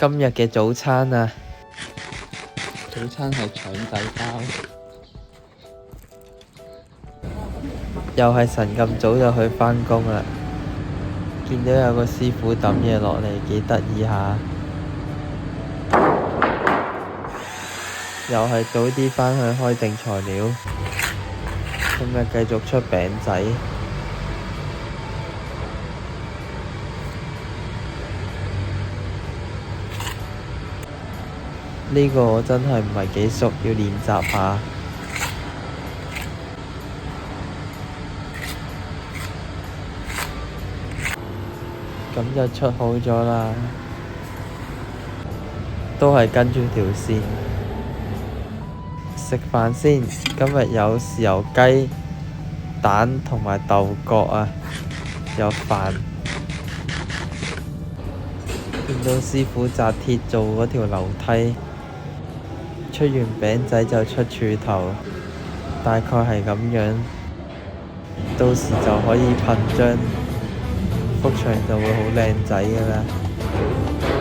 今日嘅早餐啊！早餐係腸仔包，又係晨咁早就去返工啦。見到有個師傅抌嘢落嚟，幾得意下。又係早啲返去開定材料。今日繼續出餅仔。呢個我真係唔係幾熟，要練習下。咁就出好咗啦，都係跟住條線。食飯先，今日有豉油雞、蛋同埋豆角啊，有飯。見到師傅紮鐵做嗰條樓梯，出完餅仔就出柱頭，大概係咁樣。到時就可以噴漿，幅牆就會好靚仔㗎啦。